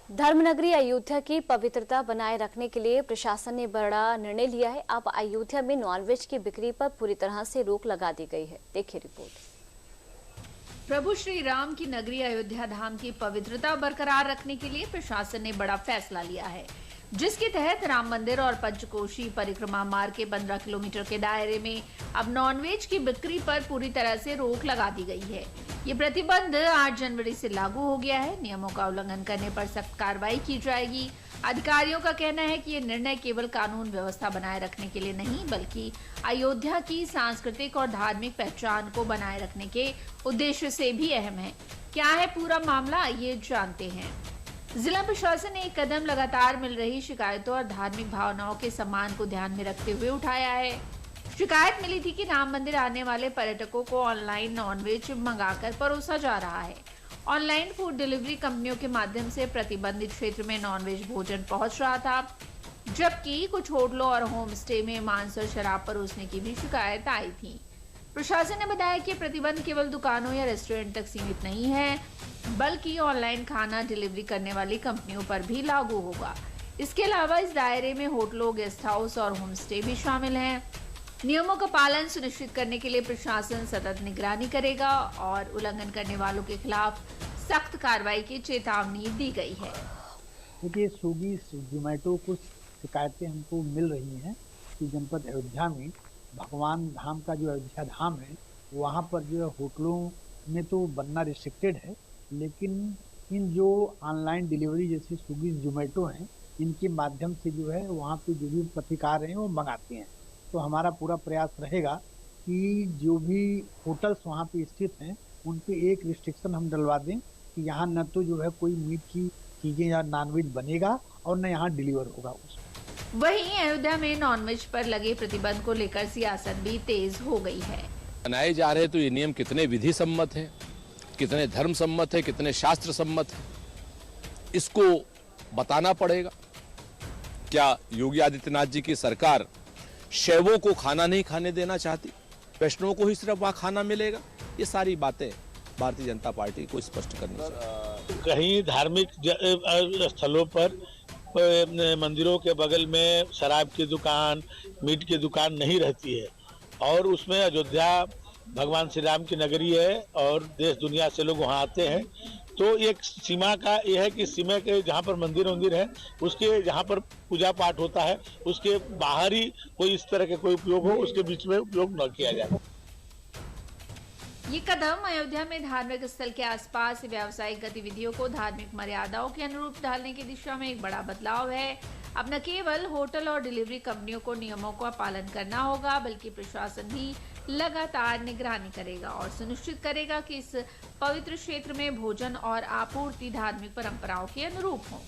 धर्मनगरी अयोध्या की पवित्रता बनाए रखने के लिए प्रशासन ने बड़ा निर्णय लिया है। अब अयोध्या में नॉनवेज की बिक्री पर पूरी तरह से रोक लगा दी गई है। देखिए रिपोर्ट। प्रभु श्री राम की नगरी अयोध्या धाम की पवित्रता बरकरार रखने के लिए प्रशासन ने बड़ा फैसला लिया है, जिसके तहत राम मंदिर और पंचकोशी परिक्रमा मार्ग के 15 किलोमीटर के दायरे में अब नॉनवेज की बिक्री पर पूरी तरह से रोक लगा दी गई है। ये प्रतिबंध 8 जनवरी से लागू हो गया है। नियमों का उल्लंघन करने पर सख्त कार्रवाई की जाएगी। अधिकारियों का कहना है कि ये निर्णय केवल कानून व्यवस्था बनाए रखने के लिए नहीं, बल्कि अयोध्या की सांस्कृतिक और धार्मिक पहचान को बनाए रखने के उद्देश्य से भी अहम है। क्या है पूरा मामला, ये जानते हैं। जिला प्रशासन ने एक कदम लगातार मिल रही शिकायतों और धार्मिक भावनाओं के सम्मान को ध्यान में रखते हुए उठाया है। शिकायत मिली थी कि राम मंदिर आने वाले पर्यटकों को ऑनलाइन नॉनवेज मंगाकर परोसा जा रहा है। ऑनलाइन फूड डिलीवरी कंपनियों के माध्यम से प्रतिबंधित क्षेत्र में नॉनवेज भोजन पहुंच रहा था, जबकि कुछ होटलों और होम स्टे में मांस और शराब परोसने की भी शिकायत आई थी। प्रशासन ने बताया कि प्रतिबंध केवल दुकानों या रेस्टोरेंट तक सीमित नहीं है, बल्कि ऑनलाइन खाना डिलीवरी करने वाली कंपनियों पर भी लागू होगा। इसके अलावा इस दायरे में होटलों, गेस्ट हाउस और होम स्टे भी शामिल हैं। नियमों का पालन सुनिश्चित करने के लिए प्रशासन सतत निगरानी करेगा और उल्लंघन करने वालों के खिलाफ सख्त कार्रवाई की चेतावनी दी गई है। देखिए, स्विगी, जोमेटो कुछ शिकायतें हमको मिल रही हैं कि जनपद अयोध्या में भगवान धाम का जो अयोध्या धाम है, वहाँ पर जो है होटलों में तो बनना रिस्ट्रिक्टेड है, लेकिन इन जो ऑनलाइन डिलीवरी जैसे स्विगी, जोमेटो हैं, इनके माध्यम से जो है वहाँ पे जो भी पथिकार हैं वो मंगाते हैं। तो हमारा पूरा प्रयास रहेगा कि जो भी होटल्स वहाँ पे स्थित हैं उन पे एक रिस्ट्रिक्शन हम डलवा दें कि यहाँ न तो जो है कोई मीट की चीज़ें या नॉनवेज बनेगा और न यहाँ डिलीवर होगा। वहीं अयोध्या में नॉनवेज पर लगे प्रतिबंध को लेकर सियासत भी तेज हो गई है। बनाए जा रहे तो ये नियम कितने विधि सम्मत है, कितने धर्म सम्मत है, कितने शास्त्र सम्मत है, इसको बताना पड़ेगा। क्या योगी आदित्यनाथ जी की सरकार शैवों को खाना नहीं खाने देना चाहती, वैष्णवों को ही सिर्फ वहां खाना मिलेगा? ये सारी बातें भारतीय जनता पार्टी को स्पष्ट करनी चाहिए। कहीं धार्मिक स्थलों पर मंदिरों के बगल में शराब की दुकान, मीट की दुकान नहीं रहती है और उसमें अयोध्या भगवान श्री राम की नगरी है और देश दुनिया से लोग वहाँ आते हैं। तो एक सीमा का यह है कि सीमा के जहाँ पर मंदिर है उसके जहाँ पर पूजा पाठ होता है उसके बाहर ही कोई इस तरह के कोई उपयोग हो, उसके बीच में उपयोग न किया जाए। ये कदम अयोध्या में धार्मिक स्थल के आसपास व्यावसायिक गतिविधियों को धार्मिक मर्यादाओं के अनुरूप ढालने की दिशा में एक बड़ा बदलाव है। अब न केवल होटल और डिलीवरी कंपनियों को नियमों का पालन करना होगा, बल्कि प्रशासन भी लगातार निगरानी करेगा और सुनिश्चित करेगा कि इस पवित्र क्षेत्र में भोजन और आपूर्ति धार्मिक परंपराओं के अनुरूप हो।